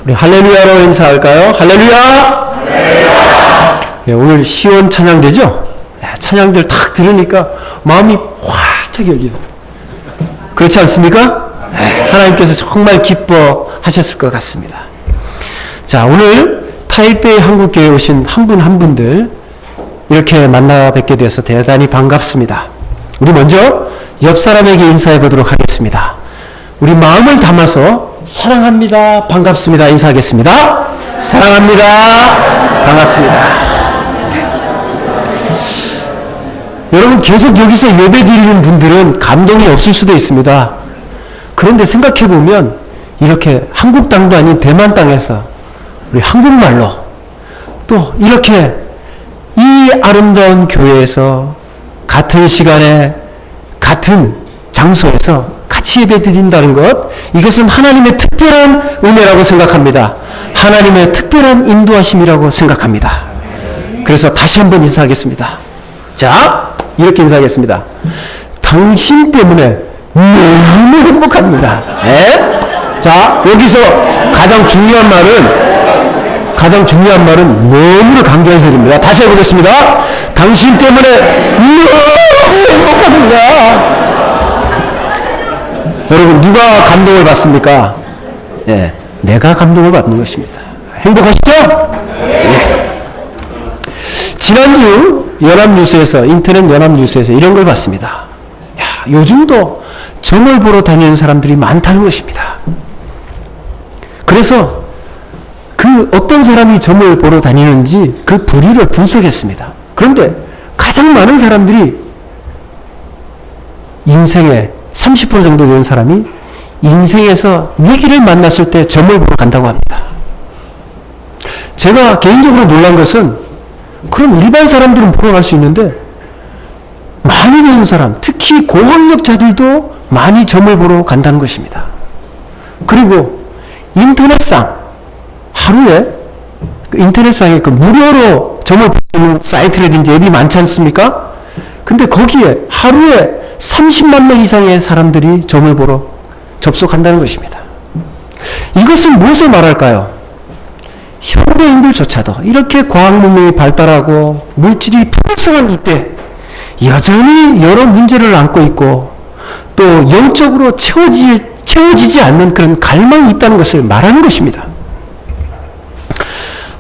우리 할렐루야로 인사할까요? 할렐루야! 할렐루야! 예, 오늘 시온 찬양대죠? 찬양들 탁 들으니까 마음이 활짝 열리죠. 그렇지 않습니까? 하나님께서 정말 기뻐하셨을 것 같습니다. 자, 오늘 타이베이 한국교회에 오신 한 분 한 분들 이렇게 만나 뵙게 돼서 대단히 반갑습니다. 우리 먼저 옆 사람에게 인사해 보도록 하겠습니다. 우리 마음을 담아서 사랑합니다, 반갑습니다 인사하겠습니다. 사랑합니다, 반갑습니다. 여러분, 계속 여기서 예배 드리는 분들은 감동이 없을 수도 있습니다. 그런데 생각해 보면 이렇게 한국 땅도 아닌 대만 땅에서 우리 한국말로 또 이렇게 이 아름다운 교회에서 같은 시간에 같은 장소에서 같이 예배 드린다는 것, 이것은 하나님의 특별한 은혜라고 생각합니다. 하나님의 특별한 인도하심이라고 생각합니다. 그래서 다시 한번 인사하겠습니다. 자, 이렇게 인사하겠습니다. 당신 때문에 너무 행복합니다. 네? 자, 여기서 가장 중요한 말은 너무를 강조해서 드립니다. 다시 해보겠습니다. 당신 때문에 너무 행복합니다. 여러분, 누가 감동을 받습니까? 예, 내가 감동을 받는 것입니다. 행복하시죠? 예. 지난주 연합뉴스에서, 인터넷 연합뉴스에서 이런 걸 봤습니다. 야, 요즘도 점을 보러 다니는 사람들이 많다는 것입니다. 그래서 그 어떤 사람이 점을 보러 다니는지 그 부류를 분석했습니다. 그런데 가장 많은 사람들이 인생에 30% 정도 되는 사람이 인생에서 위기를 만났을 때 점을 보러 간다고 합니다. 제가 개인적으로 놀란 것은, 그럼 일반 사람들은 보러 갈 수 있는데 많이 배운 사람, 특히 고학력자들도 많이 점을 보러 간다는 것입니다. 그리고 인터넷상, 하루에 인터넷상에 그 무료로 점을 보는 사이트라든지 앱이 많지 않습니까? 근데 거기에 하루에 30만 명 이상의 사람들이 점을 보러 접속한다는 것입니다. 이것은 무엇을 말할까요? 현대인들조차도 이렇게 과학 문명이 발달하고 물질이 풍성한 이때 여전히 여러 문제를 안고 있고 또 영적으로 채워지지 않는 그런 갈망이 있다는 것을 말하는 것입니다.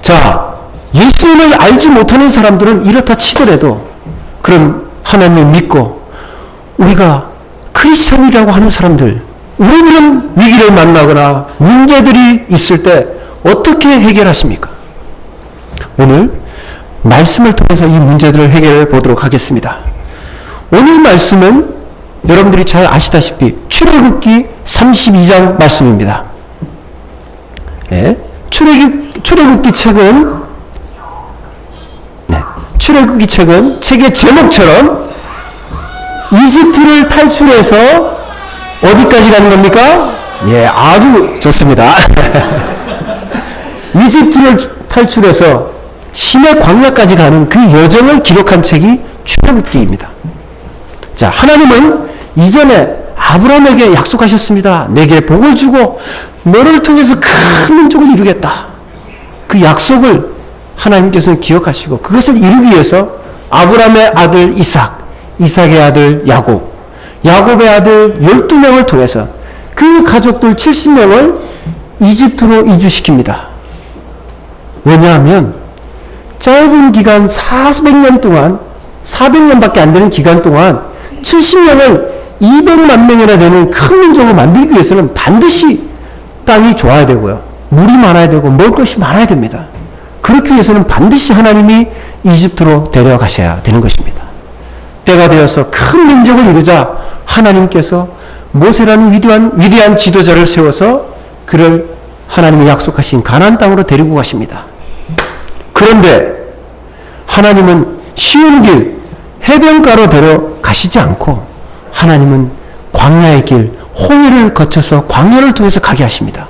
자, 예수님을 알지 못하는 사람들은 이렇다 치더라도, 그럼 하나님을 믿고 우리가 크리스찬이라고 하는 사람들, 우리는 위기를 만나거나 문제들이 있을 때 어떻게 해결하십니까? 오늘 말씀을 통해서 이 문제들을 해결해 보도록 하겠습니다. 오늘 말씀은 여러분들이 잘 아시다시피 출애굽기 32장 말씀입니다. 네, 출애굽기 책은 책의 제목처럼 이집트를 탈출해서 어디까지 가는 겁니까? 예, 아주 좋습니다. 이집트를 탈출해서 시내 광야까지 가는 그 여정을 기록한 책이 출애굽기입니다. 자, 하나님은 이전에 아브라함에게 약속하셨습니다. 내게 복을 주고 너를 통해서 큰 민족을 이루겠다. 그 약속을 하나님께서는 기억하시고 그것을 이루기 위해서 아브라함의 아들 이삭의 아들 야곱의 아들 12명을 통해서 그 가족들 70명을 이집트로 이주시킵니다. 왜냐하면 짧은 기간 400년 동안, 400년밖에 안 되는 기간 동안 70명을 200만 명이나 되는 큰 민족을 만들기 위해서는 반드시 땅이 좋아야 되고요, 물이 많아야 되고 먹을 것이 많아야 됩니다. 그렇기 위해서는 반드시 하나님이 이집트로 데려가셔야 되는 것입니다. 때가 되어서 큰 민족을 이루자 하나님께서 모세라는 위대한 지도자를 세워서 그를 하나님이 약속하신 가나안 땅으로 데리고 가십니다. 그런데 하나님은 쉬운 길, 해변가로 데려가시지 않고 하나님은 광야의 길, 홍해를 거쳐서 광야를 통해서 가게 하십니다.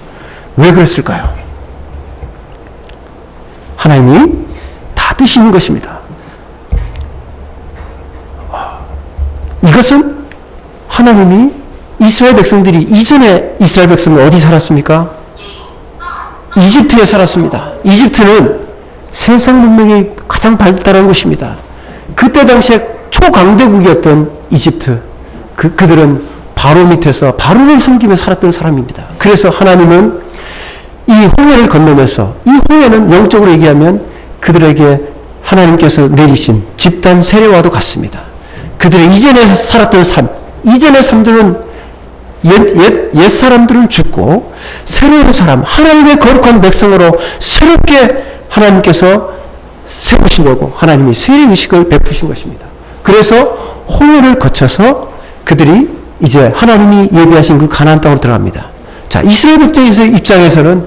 왜 그랬을까요? 하나님이 다 뜻이 있는 것입니다. 이것은 하나님이 이스라엘 백성들이, 이전에 이스라엘 백성은 어디 살았습니까? 이집트에 살았습니다. 이집트는 세상 문명이 가장 발달한 곳입니다. 그때 당시에 초강대국이었던 이집트, 그들은 바로 밑에서 바로를 섬기며 살았던 사람입니다. 그래서 하나님은 이 홍해를 건너면서, 이 홍해는 영적으로 얘기하면 그들에게 하나님께서 내리신 집단 세례와도 같습니다. 그들의 이전에 살았던 삶, 이전의 삶들은 옛 사람들은 죽고 새로운 사람, 하나님의 거룩한 백성으로 새롭게 하나님께서 세우시려고 하나님이 세례의식을 베푸신 것입니다. 그래서 홍해를 거쳐서 그들이 이제 하나님이 예비하신 그 가나안 땅으로 들어갑니다. 자, 이스라엘 백성의 입장에서는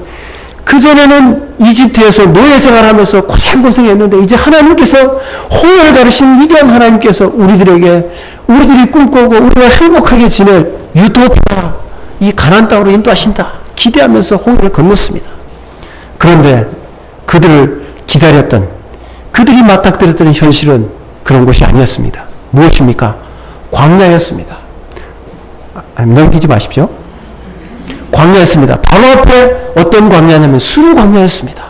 그전에는 이집트에서 노예 생활하면서 고생고생했는데 이제 하나님께서 홍해를 가르신 위대한 하나님께서 우리들이 꿈꾸고 우리가 행복하게 지낼 유토피아, 이 가나안 땅으로 인도하신다 기대하면서 홍해를 건넜습니다. 그런데 그들을 기다렸던, 그들이 맞닥뜨렸던 현실은 그런 것이 아니었습니다. 무엇입니까? 광야였습니다. 넘기지 마십시오. 광야였습니다. 바로 앞에 어떤 광야냐면 수르 광야였습니다.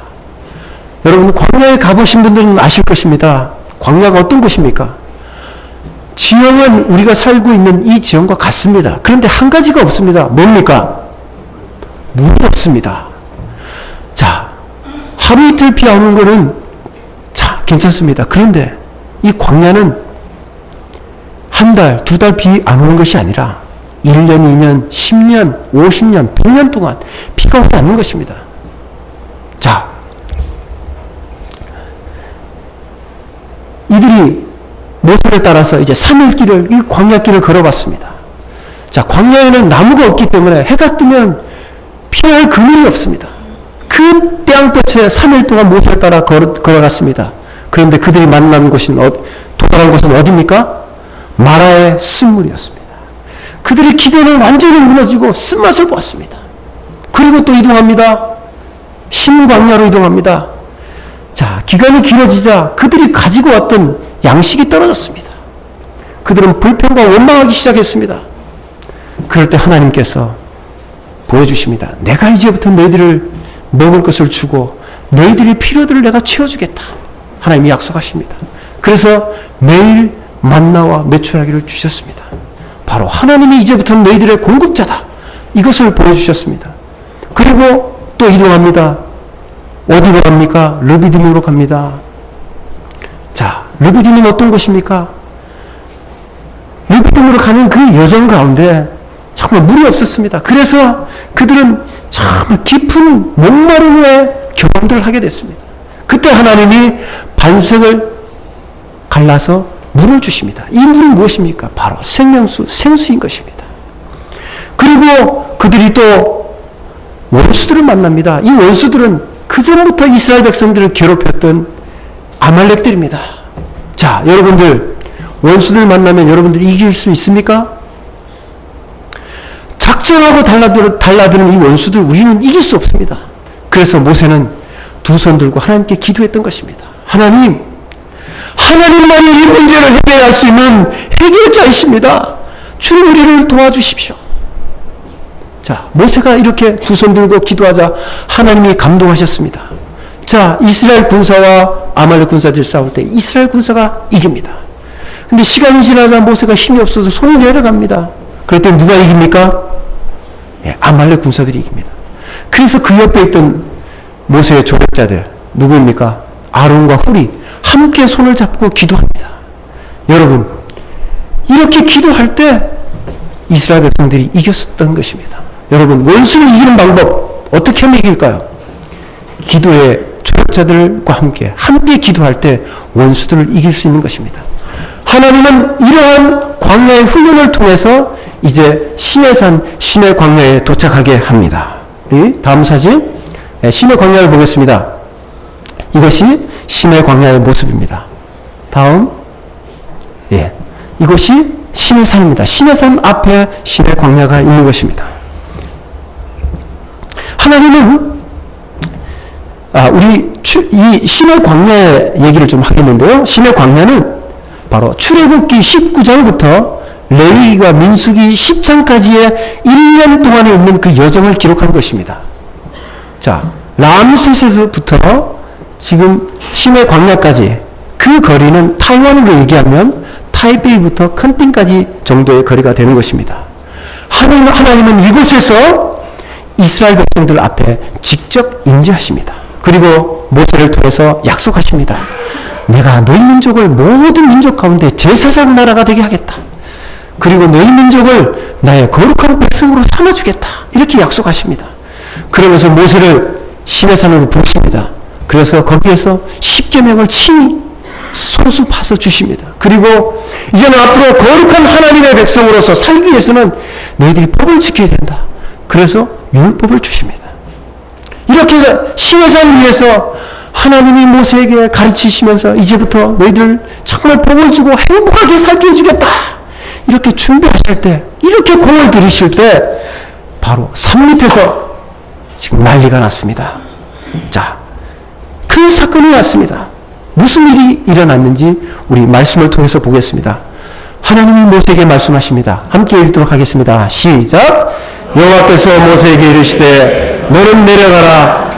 여러분, 광야에 가보신 분들은 아실 것입니다. 광야가 어떤 곳입니까? 지형은 우리가 살고 있는 이 지형과 같습니다. 그런데 한 가지가 없습니다. 뭡니까? 물이 없습니다. 자, 하루 이틀 비 안 오는 거는 자, 괜찮습니다. 그런데 이 광야는 한 달, 두 달 비 안 오는 것이 아니라 1년, 2년, 10년, 50년, 100년 동안 비가 오지 않는 것입니다. 자, 이들이 모세를 따라서 이제 3일 길을, 이 광야길을 걸어봤습니다. 자, 광야에는 나무가 없기 때문에 해가 뜨면 피할 그늘이 없습니다. 그 땅볕에 3일 동안 모세를 따라 걸어갔습니다. 그런데 그들이 만난 곳은, 도달한 곳은 어디입니까? 마라의 쓴물이었습니다. 그들의 기대는 완전히 무너지고 쓴맛을 보았습니다. 그리고 또 이동합니다. 신광야로 이동합니다. 자, 기간이 길어지자 그들이 가지고 왔던 양식이 떨어졌습니다. 그들은 불평과 원망하기 시작했습니다. 그럴 때 하나님께서 보여주십니다. 내가 이제부터 너희들을 먹을 것을 주고 너희들의 필요들을 내가 채워주겠다. 하나님이 약속하십니다. 그래서 매일 만나와 메추라기를 주셨습니다. 바로 하나님이 이제부터 너희들의 공급자다. 이것을 보여주셨습니다. 그리고 또 이동합니다. 어디로 갑니까? 르비딤으로 갑니다. 자, 르비딤은 어떤 곳입니까? 르비딤으로 가는 그 여정 가운데 정말 물이 없었습니다. 그래서 그들은 정말 깊은 목마름의 경험들을 하게 됐습니다. 그때 하나님이 반석을 갈라서 물을 주십니다. 이 물이 무엇입니까? 바로 생명수, 생수인 것입니다. 그리고 그들이 또 원수들을 만납니다. 이 원수들은 그전부터 이스라엘 백성들을 괴롭혔던 아말렉들입니다. 자, 여러분들, 원수들 만나면 여러분들 이길 수 있습니까? 작정하고 달라드는 이 원수들 우리는 이길 수 없습니다. 그래서 모세는 두 손 들고 하나님께 기도했던 것입니다. 하나님만이 이 문제를 해결할 수 있는 해결자이십니다. 주님 우리를 도와주십시오. 자, 모세가 이렇게 두 손 들고 기도하자 하나님이 감동하셨습니다. 자, 이스라엘 군사와 아말렉 군사들이 싸울 때 이스라엘 군사가 이깁니다. 근데 시간이 지나자 모세가 힘이 없어서 손이 내려갑니다. 그럴 때 누가 이깁니까? 예, 아말렉 군사들이 이깁니다. 그래서 그 옆에 있던 모세의 조력자들 누구입니까? 아론과 훌이 함께 손을 잡고 기도합니다. 여러분, 이렇게 기도할 때 이스라엘 백성들이 이겼었던 것입니다. 여러분, 원수를 이기는 방법 어떻게 하면 이길까요? 기도의 조력자들과 함께 기도할 때 원수들을 이길 수 있는 것입니다. 하나님은 이러한 광야의 훈련을 통해서 이제 시내산, 시내 광야에 도착하게 합니다. 다음 사진, 시내 광야를 보겠습니다. 이것이 시내 광야의 모습입니다. 다음, 이것이 시내산입니다. 시내산 앞에 시내 광야가 있는 것입니다. 하나님은 우리 이 시내 광야의 얘기를 좀 하겠는데요. 시내 광야는 바로 출애굽기 19장부터 레위기와 민수기 10장까지의 1년 동안에 있는 그 여정을 기록한 것입니다. 자, 람세스부터 지금 시내 광야까지 그 거리는 타이완으로 얘기하면 타이베이부터 컨팅까지 정도의 거리가 되는 것입니다. 하나님은 이곳에서 이스라엘 백성들 앞에 직접 임재하십니다. 그리고 모세를 통해서 약속하십니다. 내가 너희 민족을 모든 민족 가운데 제사장 나라가 되게 하겠다. 그리고 너희 민족을 나의 거룩한 백성으로 삼아주겠다. 이렇게 약속하십니다. 그러면서 모세를 시내산으로 부르십니다. 그래서 거기에서 십계명을 친히 손수 파서 주십니다. 그리고 이제는 앞으로 거룩한 하나님의 백성으로서 살기 위해서는 너희들이 법을 지켜야 된다. 그래서 율법을 주십니다. 이렇게 해서 시내산 위에서 하나님이 모세에게 가르치시면서 이제부터 너희들 정말 복을 주고 행복하게 살게 해주겠다. 이렇게 준비하실 때, 이렇게 공을 들이실 때 바로 산 밑에서 지금 난리가 났습니다. 자, 큰 사건이 왔습니다. 무슨 일이 일어났는지 우리 말씀을 통해서 보겠습니다. 하나님이 모세에게 말씀하십니다. 함께 읽도록 하겠습니다. 시작! 여호와께서 모세에게 이르시되 너는 내려가라.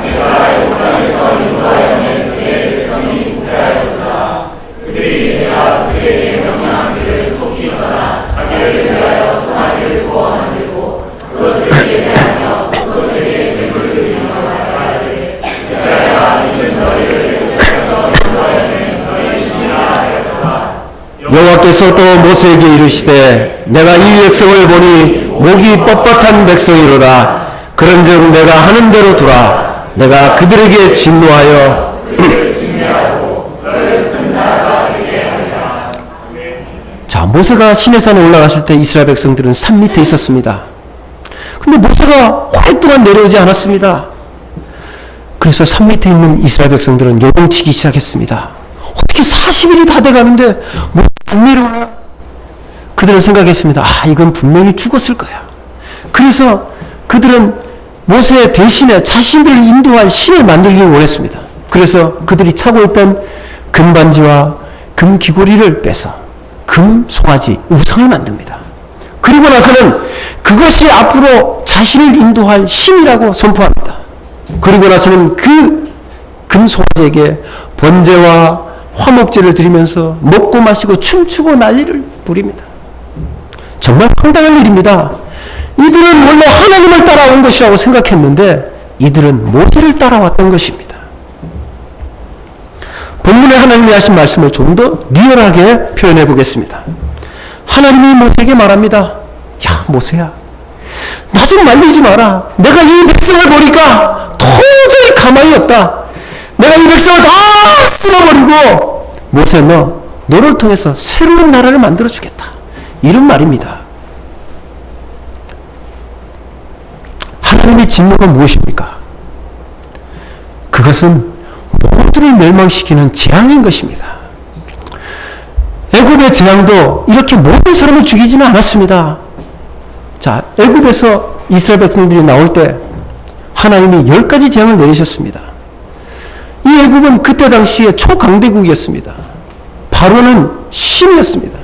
여호와께서 또 모세에게 이르시되 내가 이 백성을 보니 목이 뻣뻣한 백성이로다. 그런즉 내가 하는 대로 두라. 내가 그들에게 진노하여 자, 모세가 시내산에 올라갔을 때 이스라엘 백성들은 산 밑에 있었습니다. 근데 모세가 오랫동안 내려오지 않았습니다. 그래서 산 밑에 있는 이스라엘 백성들은 요동치기 시작했습니다. 어떻게 40일이 다 돼가는데 안 내려와? 그들은 생각했습니다. 아, 이건 분명히 죽었을 거야. 그래서 그들은 모세 대신에 자신들을 인도할 신을 만들기를 원했습니다. 그래서 그들이 차고 있던 금반지와 금귀고리를 빼서 금 송아지 우상을 만듭니다. 그리고 나서는 그것이 앞으로 자신을 인도할 신이라고 선포합니다. 그리고 나서는 그 금송아지에게 번제와 화목제를 드리면서 먹고 마시고 춤추고 난리를 부립니다. 정말 황당한 일입니다. 이들은 원래 하나님을 따라온 것이라고 생각했는데 이들은 모세를 따라왔던 것입니다. 본문에 하나님이 하신 말씀을 좀 더 리얼하게 표현해 보겠습니다. 하나님이 모세에게 말합니다. 야, 모세야, 나 좀 말리지 마라. 내가 이 백성을 보니까 도저히 가망이 없다. 내가 이 백성을 다 쓸어버리고 모세, 너를 통해서 새로운 나라를 만들어 주겠다. 이런 말입니다. 하나님의 진노가 무엇입니까? 그것은 모두를 멸망시키는 재앙인 것입니다. 애굽의 재앙도 이렇게 모든 사람을 죽이지는 않았습니다. 자, 애굽에서 이스라엘 백성들이 나올 때 하나님이 10가지 재앙을 내리셨습니다. 이 애굽은 그때 당시에 초강대국이었습니다. 바로는 신이었습니다.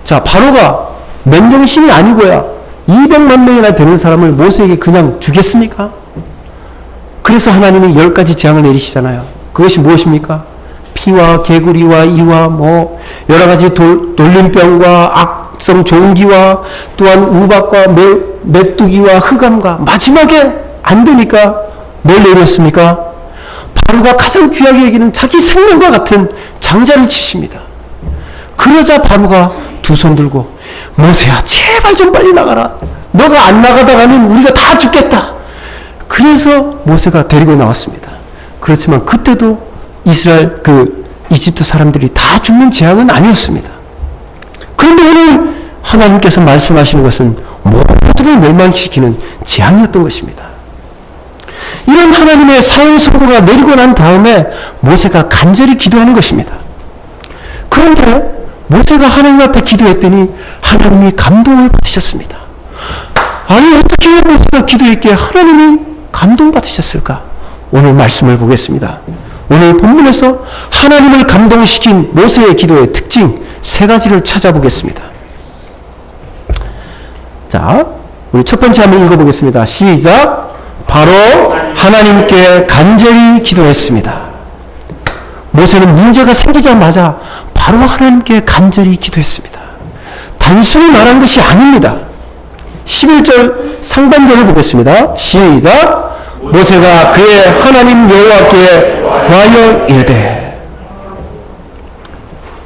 자, 바로가 맨정신이 아니고야 200만 명이나 되는 사람을 모세에게 그냥 주겠습니까? 그래서 하나님이 10가지 재앙을 내리시잖아요. 그것이 무엇입니까? 피와 개구리와 이와 여러 가지 돌림병과 악성 종기와 또한 우박과 메뚜기와 흑암과 마지막에 안 되니까 뭘 내렸습니까? 바로가 가장 귀하게 여기는 자기 생명과 같은 장자를 치십니다. 그러자 바로가 두 손 들고 모세야, 제발 좀 빨리 나가라. 너가 안 나가다가는 우리가 다 죽겠다. 그래서 모세가 데리고 나왔습니다. 그렇지만 그때도 이스라엘 이집트 사람들이 다 죽는 재앙은 아니었습니다. 그런데 오늘 하나님께서 말씀하시는 것은 모두를 멸망시키는 재앙이었던 것입니다. 이런 하나님의 사형 선고가 내리고 난 다음에 모세가 간절히 기도하는 것입니다. 그런데 모세가 하나님 앞에 기도했더니 하나님이 감동을 받으셨습니다. 아니, 어떻게 모세가 기도했기에 하나님이 감동받으셨을까? 오늘 말씀을 보겠습니다. 오늘 본문에서 하나님을 감동시킨 모세의 기도의 특징 3가지를 찾아보겠습니다. 자, 우리 첫 번째 한번 읽어보겠습니다. 시작! 바로 하나님께 간절히 기도했습니다. 모세는 문제가 생기자마자 바로 하나님께 간절히 기도했습니다. 단순히 말한 것이 아닙니다. 11절 상반절을 보겠습니다. 시작. 모세가 그의 하나님 여호와께 구하여 이르되.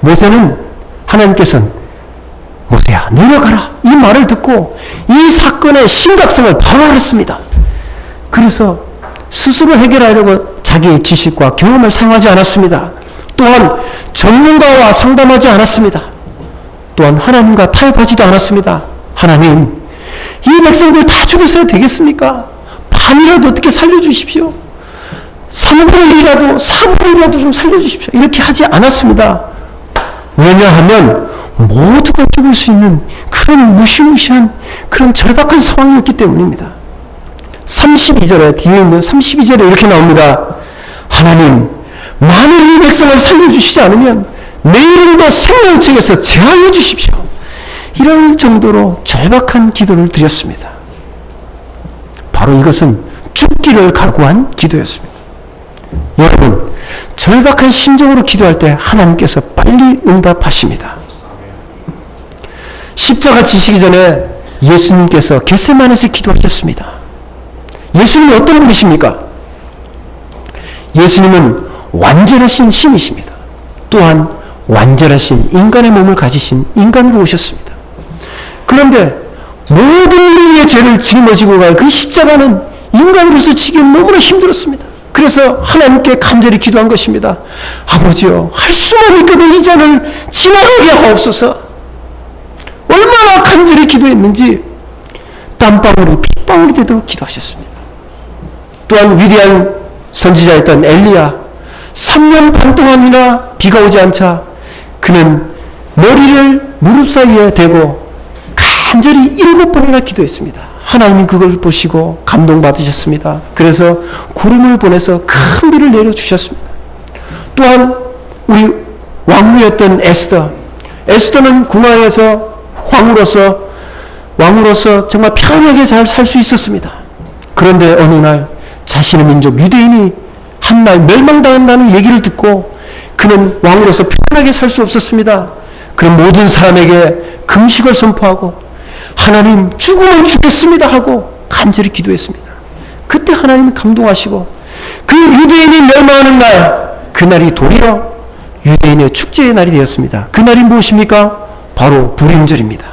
모세는 하나님께서는 모세야 내려가라 이 말을 듣고 이 사건의 심각성을 바로 알았습니다. 그래서 스스로 해결하려고 자기의 지식과 경험을 사용하지 않았습니다. 또한 전문가와 상담하지 않았습니다. 또한 하나님과 타협하지도 않았습니다. 하나님, 이 백성들 다 죽였어야 되겠습니까? 반이라도 어떻게 살려주십시오. 3분의 1이라도 4분의 1이라도 좀 살려주십시오. 이렇게 하지 않았습니다. 왜냐하면 모두가 죽을 수 있는 그런 무시무시한 그런 절박한 상황이었기 때문입니다. 32절에 뒤에 있는 32절에 이렇게 나옵니다. 하나님, 만일 이 백성을 살려주시지 않으면 내일도 생명책에서 제하여 주십시오. 이럴 정도로 절박한 기도를 드렸습니다. 바로 이것은 죽기를 각오한 기도였습니다. 여러분, 절박한 심정으로 기도할 때 하나님께서 빨리 응답하십니다. 십자가 지시기 전에 예수님께서 겟세마네에서 기도하셨습니다. 예수님이 어떤 분이십니까? 예수님은 완전하신 신이십니다. 또한 완전하신 인간의 몸을 가지신 인간으로 오셨습니다. 그런데 모든 우리의 죄를 짊어지고 갈 그 십자가는 인간으로서 지기엔 너무나 힘들었습니다. 그래서 하나님께 간절히 기도한 것입니다. 아버지요, 할 수만 있거든 이 잔을 지나가게 하옵소서. 얼마나 간절히 기도했는지 땀방울이 핏방울이 되도록 기도하셨습니다. 또한 위대한 선지자였던 엘리야, 3년 반 동안이나 비가 오지 않자 그는 머리를 무릎 사이에 대고 간절히 7번이나 기도했습니다. 하나님이 그걸 보시고 감동받으셨습니다. 그래서 구름을 보내서 큰 비를 내려주셨습니다. 또한 우리 왕후였던 에스더는 궁왕에서 왕으로서 정말 편하게 잘 살 수 있었습니다. 그런데 어느 날 자신의 민족 유대인이 한날 멸망당한다는 얘기를 듣고 그는 왕으로서 편하게 살 수 없었습니다. 그런 모든 사람에게 금식을 선포하고 하나님 죽으면 죽겠습니다 하고 간절히 기도했습니다. 그때 하나님이 감동하시고 그 유대인이 멸망하는 날, 그날이 도리어 유대인의 축제의 날이 되었습니다. 그날이 무엇입니까? 바로 부림절입니다.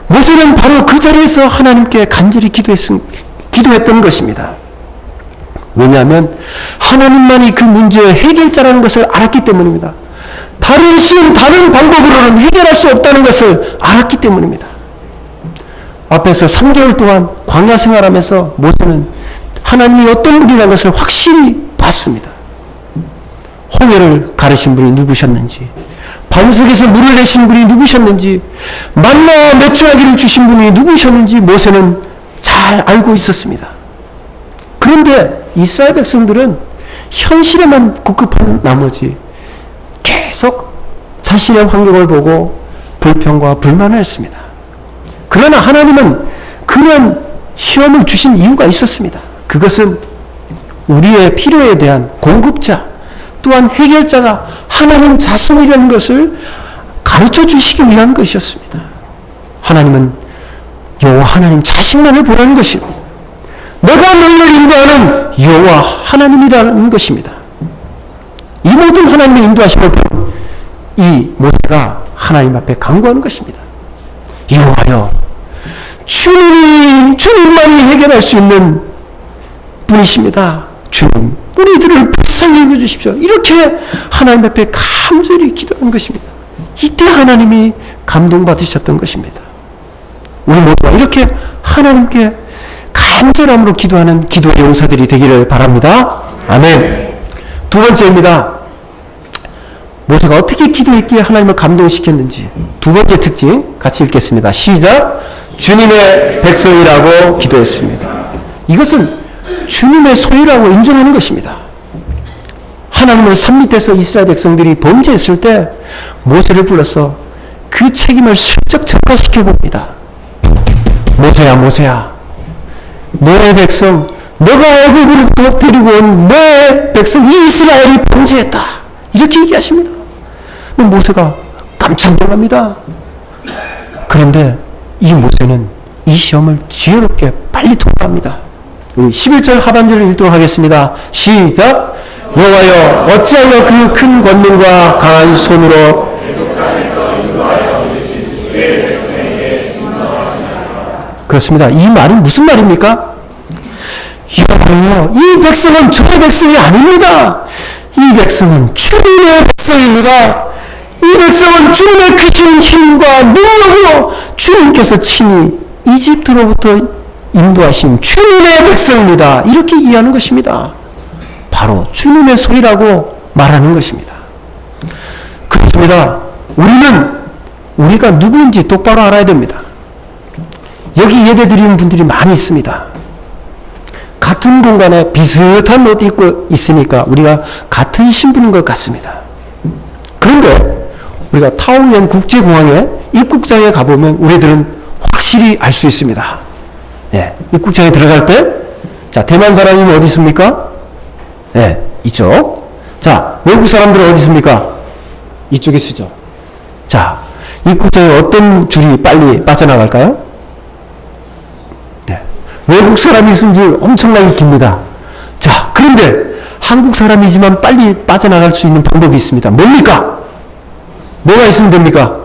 모세는 바로 그 자리에서 하나님께 간절히 기도했던 것입니다. 왜냐하면 하나님만이 그 문제의 해결자라는 것을 알았기 때문입니다. 다른 방법으로는 해결할 수 없다는 것을 알았기 때문입니다. 앞에서 3개월 동안 광야 생활하면서 모세는 하나님이 어떤 분이라는 것을 확실히 봤습니다. 홍해를 가르신 분이 누구셨는지, 반석에서 물을 내신 분이 누구셨는지, 만나와 메추라기를 주신 분이 누구셨는지 모세는 잘 알고 있었습니다. 그런데 이스라엘 백성들은 현실에만 국급한 나머지 계속 자신의 환경을 보고 불평과 불만을 했습니다. 그러나 하나님은 그런 시험을 주신 이유가 있었습니다. 그것은 우리의 필요에 대한 공급자, 또한 해결자가 하나님 자신이라는 것을 가르쳐 주시기 위한 것이었습니다. 하나님은 여호와 하나님 자신만을 보라는 것입니다. 내가 너희를 인도하는 여호와 하나님이라는 것입니다. 이 모든 하나님의 인도하심을 본 이 모세가 하나님 앞에 간구하는 것입니다. 여호와여, 주님만이 해결할 수 있는 분이십니다. 주님, 우리들을 불쌍히 여겨주십시오. 이렇게 하나님 앞에 간절히 기도한 것입니다. 이때 하나님이 감동받으셨던 것입니다. 우리 모두가 이렇게 하나님께 간절함으로 기도하는 기도의 용사들이 되기를 바랍니다. 아멘. 두 번째입니다. 모세가 어떻게 기도했기에 하나님을 감동시켰는지 두 번째 특징 같이 읽겠습니다. 시작. 주님의 백성이라고 기도했습니다. 이것은 주님의 소유라고 인정하는 것입니다. 하나님은 산 밑에서 이스라엘 백성들이 범죄했을 때 모세를 불러서 그 책임을 슬쩍 전가시켜 봅니다. 모세야, 모세야, 너의 백성, 너가 애굽으로부터 데리고 온 내 백성 이스라엘이 범죄했다. 이렇게 얘기하십니다. 모세가 깜짝 놀랍니다. 그런데 이 모세는 이 시험을 지혜롭게 빨리 통과합니다. 11절 하반절을 읽도록 하겠습니다. 시작. 여호와여 어찌하여 그 큰 권능과 강한 손으로 그렇습니다. 이 말은 무슨 말입니까? 여호와여 이 백성은 저의 백성이 아닙니다. 이 백성은 주님의 백성입니다. 이 백성은 주님의 크신 힘과 능력으로 주님께서 친히 이집트로부터 인도하신 주님의 백성입니다. 이렇게 이해하는 것입니다. 바로 주님의 소리라고 말하는 것입니다. 그렇습니다. 우리가 누구인지 똑바로 알아야 됩니다. 여기 예배 드리는 분들이 많이 있습니다. 같은 공간에 비슷한 옷 입고 있으니까 우리가 같은 신분인 것 같습니다. 그런데 우리가 타오유엔 국제공항에 입국장에 가보면 우리들은 확실히 알 수 있습니다. 예, 입국장에 들어갈 때, 자, 대만 사람이면 어디 있습니까? 예, 이쪽. 자, 외국 사람들은 어디 있습니까? 이쪽에 쓰죠. 자, 입국장에 어떤 줄이 빨리 빠져나갈까요? 네. 외국 사람이 쓴 줄 엄청나게 깁니다. 자, 그런데 한국 사람이지만 빨리 빠져나갈 수 있는 방법이 있습니다. 뭡니까? 뭐가 있으면 됩니까?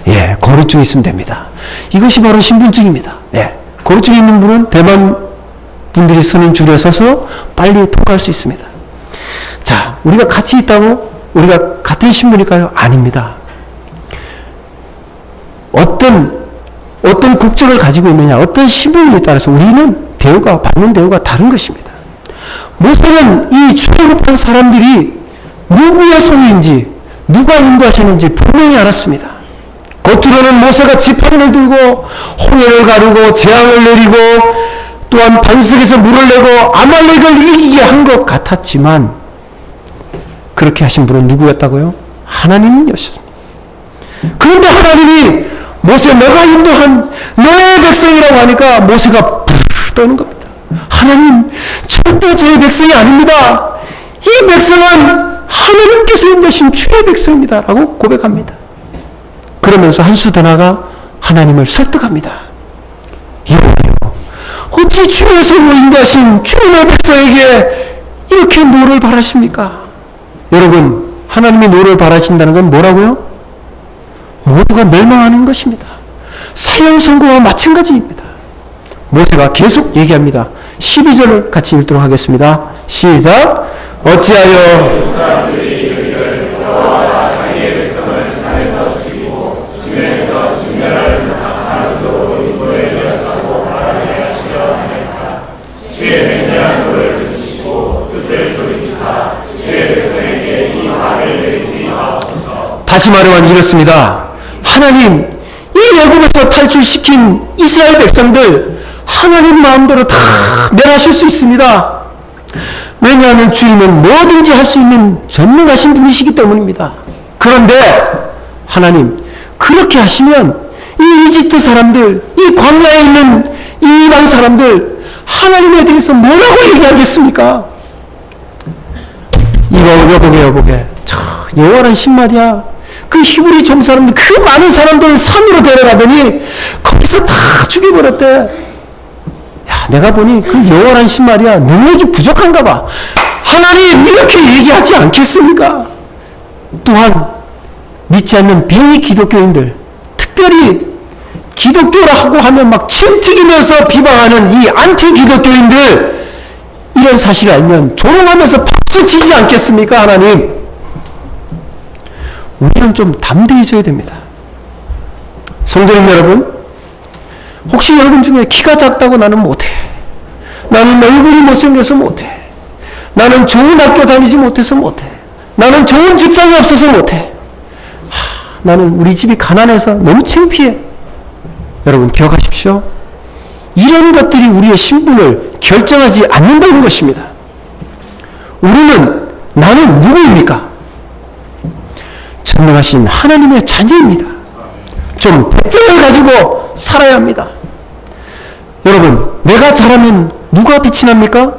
예, 거류증이 있으면 됩니다. 이것이 바로 신분증입니다. 예, 거류증이 있는 분은 대만 분들이 쓰는 줄에 서서 빨리 통과할 수 있습니다. 자, 우리가 같이 있다고 우리가 같은 신분일까요? 아닙니다. 어떤 국적을 가지고 있느냐, 어떤 신분에 따라서 우리는 받는 대우가 다른 것입니다. 모세는 이 출애굽한 사람들이 누구의 소유인지, 누가 인도하시는지 분명히 알았습니다. 겉으로는 모세가 지팡이를 들고 홍해를 가르고 재앙을 내리고 또한 반석에서 물을 내고 아말렉을 이기게 한 것 같았지만 그렇게 하신 분은 누구였다고요? 하나님이었습니다. 그런데 하나님이 모세 너가 인도한 너의 백성이라고 하니까 모세가 푸르르 떠는 겁니다. 하나님 절대 저의 백성이 아닙니다. 이 백성은 하나님께서 인도하신 주의 백성입니다 라고 고백합니다. 그러면서 한 수 더 나가 하나님을 설득합니다. 여호와여 어찌 주의 손으로 인도하신 주님의 백성에게 이렇게 노를 바라십니까? 여러분, 하나님이 노를 바라신다는 건 뭐라고요? 모두가 멸망하는 것입니다. 사형선고와 마찬가지입니다. 모세가 계속 얘기합니다. 12절을 같이 읽도록 하겠습니다. 시작. 어찌하여 다시 말하면 이렇습니다. 하나님, 이 애굽에서 탈출시킨 이스라엘 백성들 하나님 마음대로 다 멸하실 수 있습니다. 왜냐하면 주님은 뭐든지 할 수 있는 전능하신 분이시기 때문입니다. 그런데 하나님, 그렇게 하시면 이 이집트 사람들, 이 광야에 있는 이 이방 사람들 하나님에 대해서 뭐라고 얘기하겠습니까? 이거 여보게 여호와란 신말이야. 그 히브리 종 사람들, 그 많은 사람들을 산으로 데려가더니 거기서 다 죽여버렸대. 야, 내가 보니 그 여호와란 신말이야. 능력이 부족한가 봐. 하나님 이렇게 얘기하지 않겠습니까? 또한 믿지 않는 비기독교인들, 특별히 기독교라고 하면 막 침튀기면서 비방하는 이 안티 기독교인들, 이런 사실을 알면 조롱하면서 박수 치지 않겠습니까? 하나님, 우리는 좀 담대해져야 됩니다. 성도님 여러분, 혹시 여러분 중에 키가 작다고 나는 못해, 나는 얼굴이 못생겨서 못해, 나는 좋은 학교 다니지 못해서 못해, 나는 좋은 직장이 없어서 못해, 나는 우리 집이 가난해서 너무 창피해, 여러분 기억하십시오. 이런 것들이 우리의 신분을 결정하지 않는다는 것입니다. 우리는, 나는 누구입니까? 전능하신 하나님의 자녀입니다. 좀 배짱을 가지고 살아야 합니다. 여러분, 내가 잘하면 누가 빛이 납니까?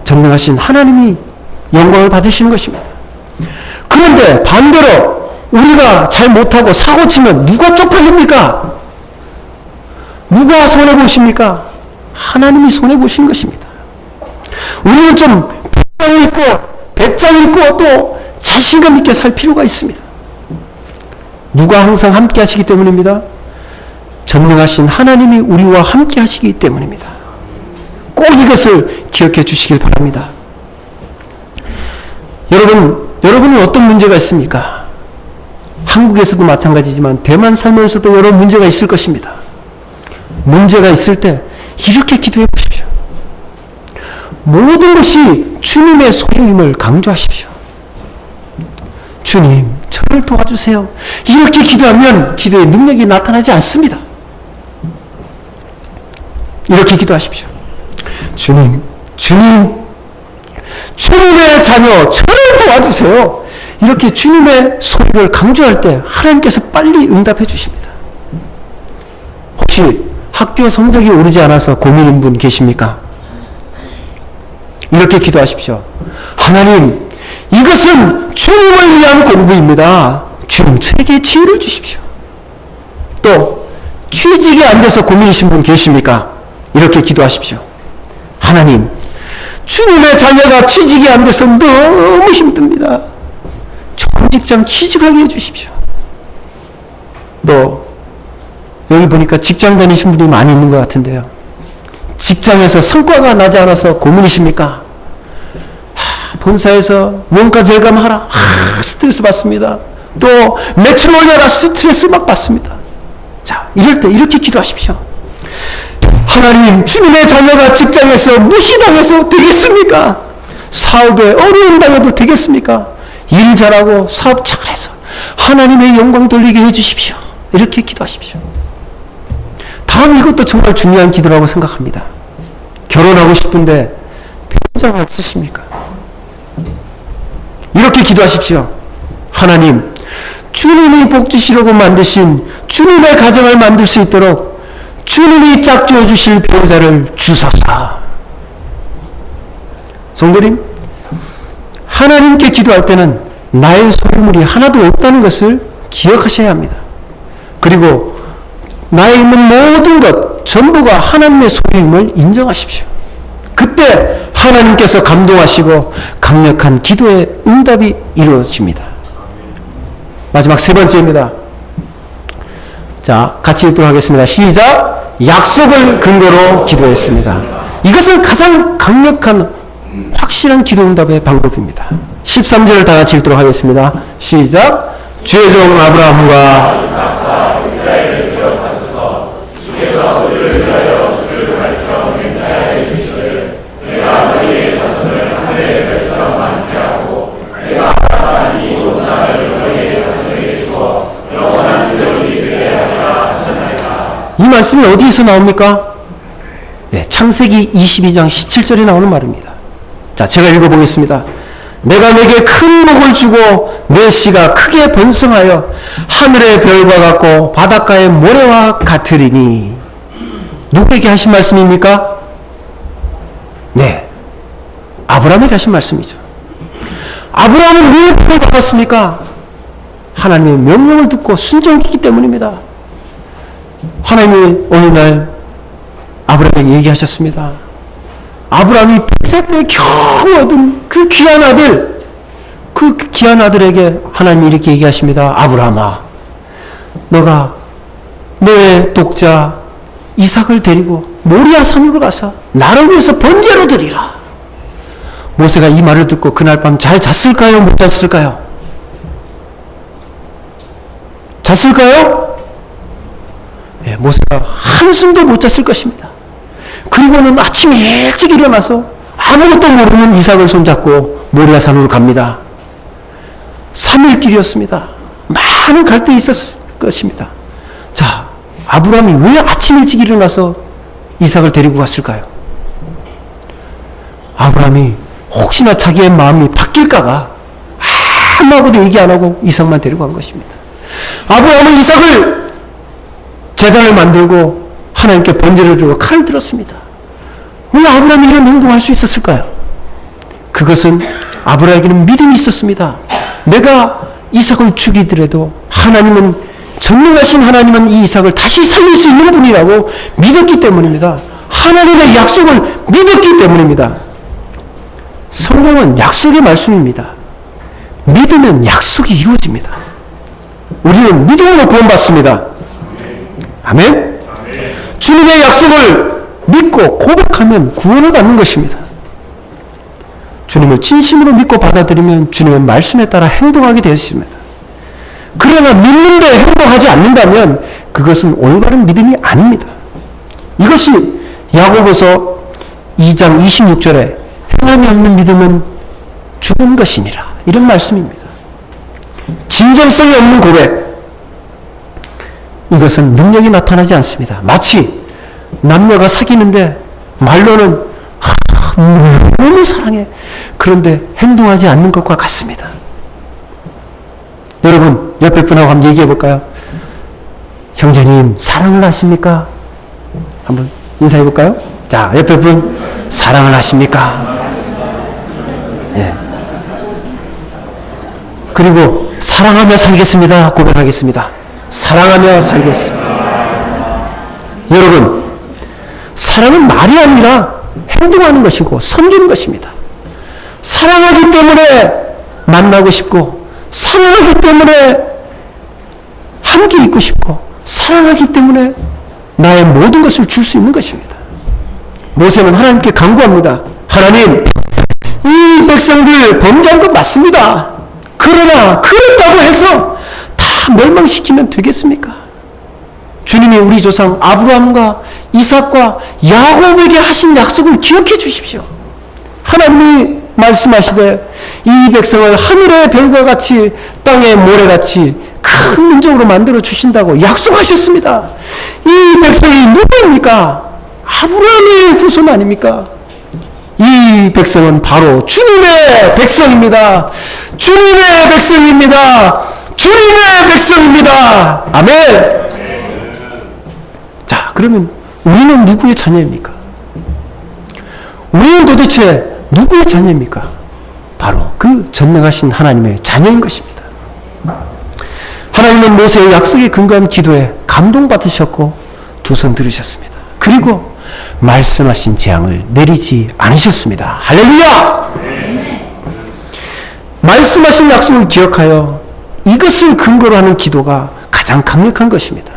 전능하신 하나님이 영광을 받으시는 것입니다. 그런데 반대로 우리가 잘 못하고 사고치면 누가 쪽팔립니까? 누가 손해보십니까? 하나님이 손해보신 것입니다. 우리는 좀 배짱 있고 또 자신감 있게 살 필요가 있습니다. 누가 항상 함께 하시기 때문입니다. 전능하신 하나님이 우리와 함께 하시기 때문입니다. 꼭 이것을 기억해 주시길 바랍니다. 여러분은 어떤 문제가 있습니까? 한국에서도 마찬가지지만 대만 살면서도 여러 문제가 있을 것입니다. 문제가 있을 때 이렇게 기도해 보십시오. 모든 것이 주님의 소유임을 강조하십시오. 주님, 저를 도와주세요. 이렇게 기도하면 기도의 능력이 나타나지 않습니다. 이렇게 기도하십시오. 주님의 자녀, 저를 도와주세요. 이렇게 주님의 소유를 강조할 때 하나님께서 빨리 응답해 주십니다. 혹시 학교 성적이 오르지 않아서 고민인 분 계십니까? 이렇게 기도하십시오. 하나님, 이것은 주님을 위한 공부입니다. 주님, 저에게 지혜를 주십시오. 또 취직이 안 돼서 고민이신 분 계십니까? 이렇게 기도하십시오. 하나님, 주님의 자녀가 취직이 안 돼서 너무 힘듭니다. 좋은 직장 취직하게 해주십시오. 또 여기 보니까 직장 다니신 분이 많이 있는 것 같은데요. 직장에서 성과가 나지 않아서 고민이십니까? 본사에서 원가 절감하라. 스트레스 받습니다. 또 매출 올려라. 스트레스 막 받습니다. 자, 이럴 때 이렇게 기도하십시오. 하나님, 주님의 자녀가 직장에서 무시당해서 되겠습니까? 사업에 어려움 당해도 되겠습니까? 일 잘하고 사업 잘해서 하나님의 영광 돌리게 해주십시오. 이렇게 기도하십시오. 다음, 이것도 정말 중요한 기도라고 생각합니다. 결혼하고 싶은데 배우자가 없으십니까? 이렇게 기도하십시오. 하나님, 주님이 복 주시려고 만드신 주님의 가정을 만들 수 있도록 주님이 짝지어 주실 배우자를 주소서. 성도님, 하나님께 기도할 때는 나의 소유물이 하나도 없다는 것을 기억하셔야 합니다. 그리고 나에 있는 모든 것 전부가 하나님의 소유임을 인정하십시오. 그때 하나님께서 감동하시고 강력한 기도의 응답이 이루어집니다. 마지막 세 번째입니다. 자, 같이 읽도록 하겠습니다. 시작! 약속을 근거로 기도했습니다. 이것은 가장 강력한 확실한 기도 응답의 방법입니다. 13절을 다 같이 읽도록 하겠습니다. 시작! 주의 종 아브라함과 이삭과 이스라엘을 기억하소서. 주께서 우리를 위하여 주를 가리켜 맹세하여 주시기를 내가 너희의 자손을 하늘의 별처럼 많게 하고 내가 아브라함이 온 나라를 너희의 자손에게 주어 영원한 기업이 되게 하리라 하셨나이다. 이 말씀이 어디에서 나옵니까? 네, 창세기 22장 17절에 나오는 말입니다. 자, 제가 읽어보겠습니다. 내가 내게 큰 복을 주고 내 씨가 크게 번성하여 하늘의 별과 같고 바닷가의 모래와 같으리니. 누구에게 하신 말씀입니까? 네, 아브라함에게 하신 말씀이죠. 아브라함은 왜 복을 받았습니까? 하나님의 명령을 듣고 순종했기 때문입니다. 하나님이 어느 날 아브라함에게 얘기하셨습니다. 아브라함이 100세 때 겨우 얻은 그 귀한 아들에게 하나님이 이렇게 얘기하십니다. 아브라함아, 너가 너의 독자 이삭을 데리고 모리아 산으로 가서 나를 위해서 번제로 드리라. 모세가 이 말을 듣고 그날 밤 잘 잤을까요? 못 잤을까요? 잤을까요? 네, 모세가 한숨도 못 잤을 것입니다. 그리고는 아침 일찍 일어나서 아무것도 모르는 이삭을 손잡고 모리아 산으로 갑니다. 3일 길이었습니다. 많은 갈등이 있었을 것입니다. 자, 아브라함이 왜 아침 일찍 일어나서 이삭을 데리고 갔을까요? 아브라함이 혹시나 자기의 마음이 바뀔까봐 아무것도 얘기 안 하고 이삭만 데리고 간 것입니다. 아브라함은 이삭을 제단을 만들고 하나님께 번제를 드리고 칼을 들었습니다. 왜 아브라함이 이런 행동할 수 있었을까요? 그것은 아브라함에게는 믿음이 있었습니다. 내가 이삭을 죽이더라도 하나님은, 전능하신 하나님은 이 이삭을 다시 살릴 수 있는 분이라고 믿었기 때문입니다. 하나님의 약속을 믿었기 때문입니다. 성경은 약속의 말씀입니다. 믿으면 약속이 이루어집니다. 우리는 믿음으로 구원받습니다. 아멘? 주님의 약속을 믿고 고백하면 구원을 받는 것입니다. 주님을 진심으로 믿고 받아들이면 주님의 말씀에 따라 행동하게 되었습니다. 그러나 믿는데 행동하지 않는다면 그것은 올바른 믿음이 아닙니다. 이것이 야고보서 2장 26절에 행함이 없는 믿음은 죽은 것이니라, 이런 말씀입니다. 진정성이 없는 고백, 이것은 능력이 나타나지 않습니다. 마치 남녀가 사귀는데 말로는 너무 사랑해, 그런데 행동하지 않는 것과 같습니다. 여러분, 옆에 분하고 한번 얘기해 볼까요? 형제님, 사랑을 하십니까? 한번 인사해 볼까요? 자, 옆에 분, 사랑을 하십니까? 예. 그리고 사랑하며 살겠습니다. 고백하겠습니다. 사랑하며 살겠습니다. 여러분, 사랑은 말이 아니라 행동하는 것이고 섬기는 것입니다. 사랑하기 때문에 만나고 싶고, 사랑하기 때문에 함께 있고 싶고, 사랑하기 때문에 나의 모든 것을 줄 수 있는 것입니다. 모세는 하나님께 간구합니다. 하나님, 이 백성들 범죄한 것 맞습니다. 그러나 그렇다고 해서 다 멸망시키면 되겠습니까? 주님이 우리 조상 아브라함과 이삭과 야곱에게 하신 약속을 기억해 주십시오. 하나님이 말씀하시되 이 백성을 하늘의 별과 같이 땅의 모래같이 큰 민족으로 만들어 주신다고 약속하셨습니다. 이 백성이 누구입니까? 아브라함의 후손 아닙니까? 이 백성은 바로 주님의 백성입니다. 주님의 백성입니다. 주님의 백성입니다. 아멘. 자, 그러면 우리는 누구의 자녀입니까? 우리는 도대체 누구의 자녀입니까? 바로 그 전능하신 하나님의 자녀인 것입니다. 하나님은 모세의 약속에 근거한 기도에 감동받으셨고 두 손 들으셨습니다. 그리고 말씀하신 재앙을 내리지 않으셨습니다. 할렐루야! 말씀하신 약속을 기억하여 이것을 근거로 하는 기도가 가장 강력한 것입니다.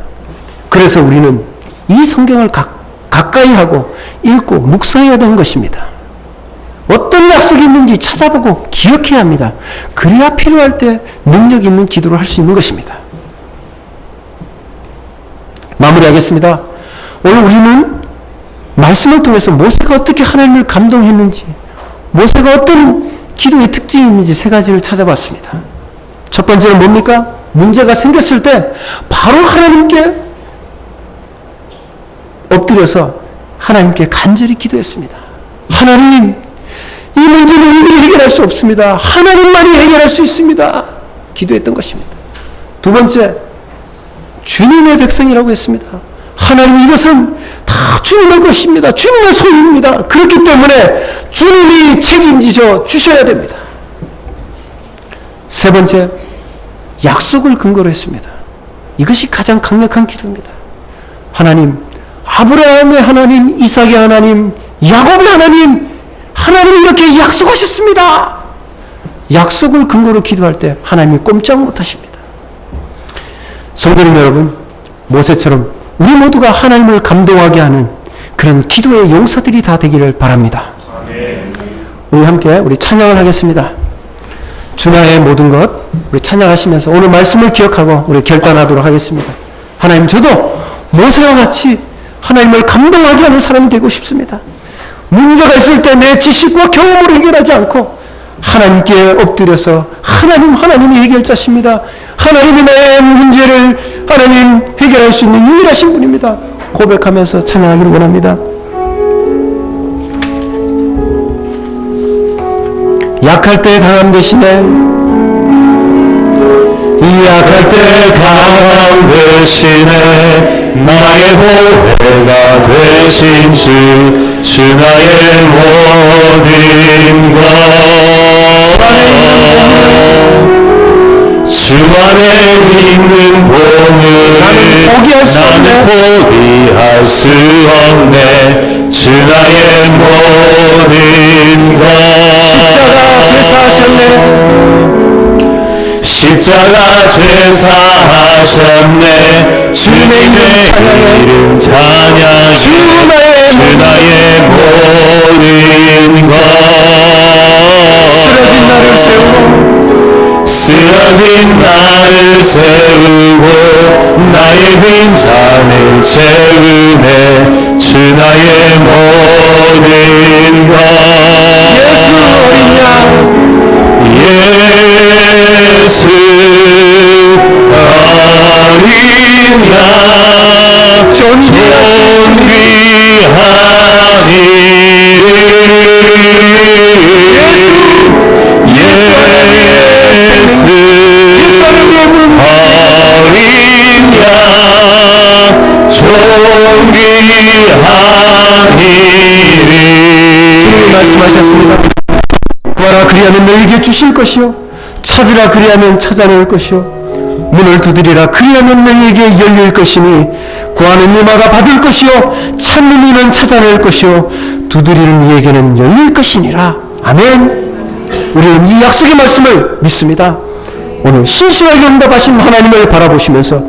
그래서 우리는 이 성경을 가까이 하고 읽고 묵상해야 되는 것입니다. 어떤 약속이 있는지 찾아보고 기억해야 합니다. 그래야 필요할 때 능력 있는 기도를 할 수 있는 것입니다. 마무리하겠습니다. 오늘 우리는 말씀을 통해서 모세가 어떻게 하나님을 감동했는지, 모세가 어떤 기도의 특징이 있는지 세 가지를 찾아봤습니다. 첫 번째는 뭡니까? 문제가 생겼을 때 바로 하나님께 엎드려서 하나님께 간절히 기도했습니다. 하나님, 이 문제는 우리들이 해결할 수 없습니다. 하나님만이 해결할 수 있습니다. 기도했던 것입니다. 두 번째, 주님의 백성이라고 했습니다. 하나님, 이것은 다 주님의 것입니다. 주님의 소유입니다. 그렇기 때문에 주님이 책임지셔 주셔야 됩니다. 세 번째, 약속을 근거로 했습니다. 이것이 가장 강력한 기도입니다. 하나님, 아브라함의 하나님, 이삭의 하나님, 야곱의 하나님, 하나님이 이렇게 약속하셨습니다. 약속을 근거로 기도할 때 하나님이 꼼짝 못하십니다. 성도님 여러분, 모세처럼 우리 모두가 하나님을 감동하게 하는 그런 기도의 용사들이 다 되기를 바랍니다. 우리 함께 우리 찬양을 하겠습니다. 주나의 모든 것, 우리 찬양하시면서 오늘 말씀을 기억하고 우리 결단하도록 하겠습니다. 하나님, 저도 모세와 같이 하나님을 감동하게 하는 사람이 되고 싶습니다. 문제가 있을 때 내 지식과 경험으로 해결하지 않고 하나님께 엎드려서 하나님이 해결자십니다. 하나님이 내 문제를 하나님 해결할 수 있는 유일하신 분입니다. 고백하면서 찬양하기를 원합니다. 약할 때 강함 되시네. 약할 때 강함 되시네. 나의 보배가 되신 주 나의 모든 것. 주 안에 있는 보물 나는 포기할 수 없네. 주 나의 모든 것. 십자가 제사하셨네. 주님의 이름 찬양해. 주 나의 모든 것. 쓰러진 나를 세우고 나의 빈잔을 채우네. 주 나의 모든 것. 예수 어린 양 존귀하니. 말씀하셨습니다. 구하라 그리하면 너에게 주실 것이요, 찾으라 그리하면 찾아낼 것이요, 문을 두드리라 그리하면 너에게 열릴 것이니, 구하는 이마다 받을 것이요, 찾는 이는 찾아낼 것이요, 두드리는 이에게는 열릴 것이니라. 아멘. 우리는 이 약속의 말씀을 믿습니다. 오늘 신실하게 응답하신 하나님을 바라보시면서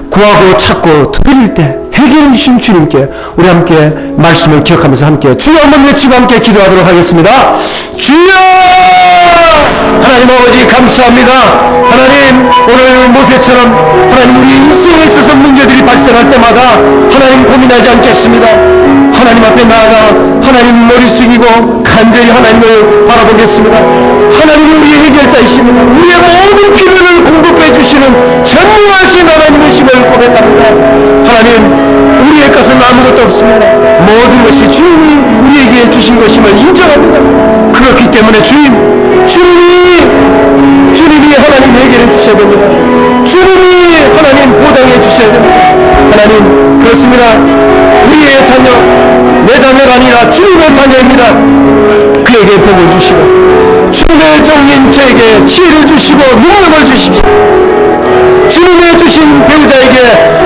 구하고 찾고 두드릴 때 해결해 주신 주님께 우리 함께 말씀을 기억하면서 함께 주여 한번 외치고 함께 기도하도록 하겠습니다. 주여! 하나님 아버지 감사합니다. 하나님 오늘 모세처럼 하나님 우리 인생에 있어서 문제들이 발생할 때마다 하나님 고민하지 않겠습니다. 하나님 앞에 나아가 하나님 머리 숙이고 간절히 하나님을 바라보겠습니다. 하나님이 우리의 해결자이시고 우리의 모든 필요를 공급해 주시는 전무하신 하나님이심을 고백합니다. 하나님 우리의 것은 아무것도 없습니다. 모든 것이 주님이 우리에게 주신 것임을 인정합니다. 그렇기 때문에 주님이 하나님 해결해 주셔야 됩니다. 주님이 하나님 보장해 주셔야 됩니다. 하나님 그렇습니다. 우리의 자녀, 내 자녀가 아니라 주님의 자녀입니다. 그에게 복을 주시고 주님의 종인 저에게 지혜를 주시고 능력을 주십시오. 주님의 주신 배우자에게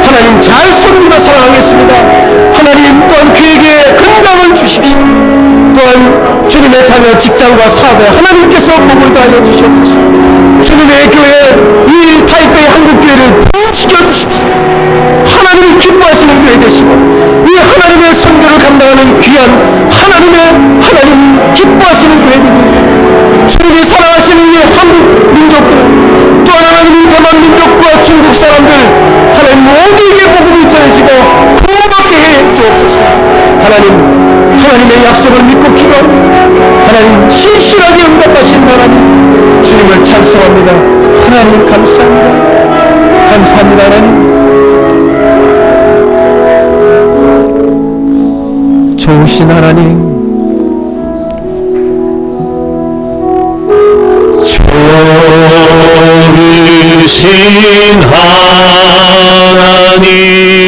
하나님 잘 섬기며 사랑하겠습니다. 하나님 또한 그에게 건강을 주십시오. 또한 주님의 자녀 직장과 사업에 하나님께서 복을 다하여 주시옵소서. 주님의 교회 이 타이베이 한국교회를 부흥시켜 주십시오. 하나님이 기뻐하시는 교회 되시고 이 하나님의 선교를 감당하는 귀한 하나님 기뻐하시는 교회 되시고 주님이 사랑하시는 이 한국 민족들 또한 하나님이 대만 민족과 중국 사람들 하나님 모두에게 복음이 전해지고 구원받게 해 주옵소서. 하나님의 약속을 믿고 기도 하나님 신실하게 응답하신 하나님 주님을 찬송합니다. 하나님 감사합니다. 감사합니다. 하나님 좋으신 하나님 좋으신 하나님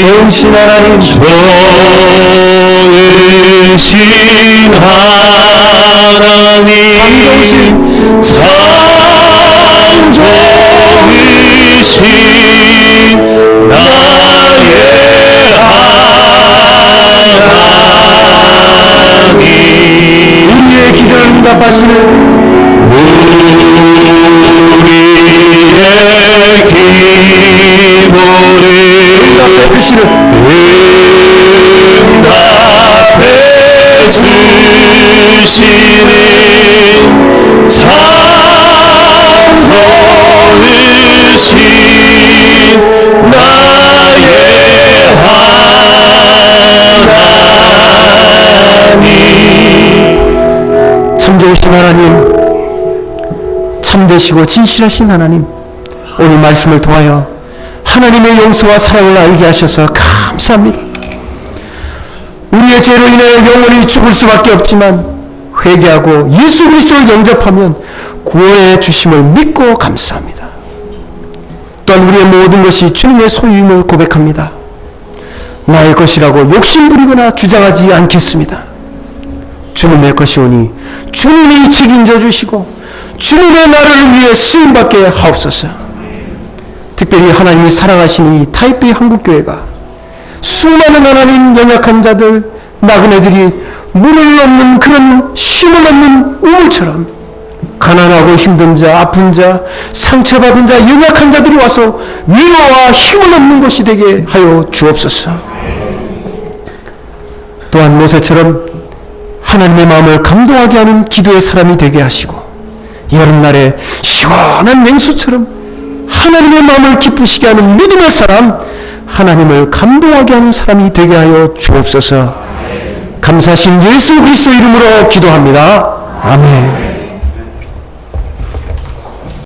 좋으신 하나님 참 좋으신 나의 하나님 우리의 기도를 응답하시는 우리의 기도를 응답해 주시는 참 좋으신 나의 하나님 참 좋으신 하나님 참되시고 진실하신 하나님 오늘 말씀을 통하여 하나님의 용서와 사랑을 알게 하셔서 감사합니다. 우리의 죄로 인하여 영원히 죽을 수밖에 없지만 회개하고 예수 그리스도를 영접하면 구원해 주심을 믿고 감사합니다. 또한 우리의 모든 것이 주님의 소유임을 고백합니다. 나의 것이라고 욕심부리거나 주장하지 않겠습니다. 주님의 것이오니 주님이 책임져 주시고 주님의 나라를 위해 쓰임받게 하옵소서. 특별히 하나님이 사랑하시는 이 타이베이 한국교회가 수많은 하나님 연약한 자들, 나그네들이 문을 넘는 그런 힘을 얻는 우물처럼 가난하고 힘든 자, 아픈 자, 상처받은 자, 연약한 자들이 와서 위로와 힘을 얻는 곳이 되게 하여 주옵소서. 또한 모세처럼 하나님의 마음을 감동하게 하는 기도의 사람이 되게 하시고 여름날에 시원한 냉수처럼 하나님의 마음을 기쁘시게 하는 믿음의 사람, 하나님을 감동하게 하는 사람이 되게 하여 주옵소서. 감사하신 예수 그리스도 이름으로 기도합니다. 아멘.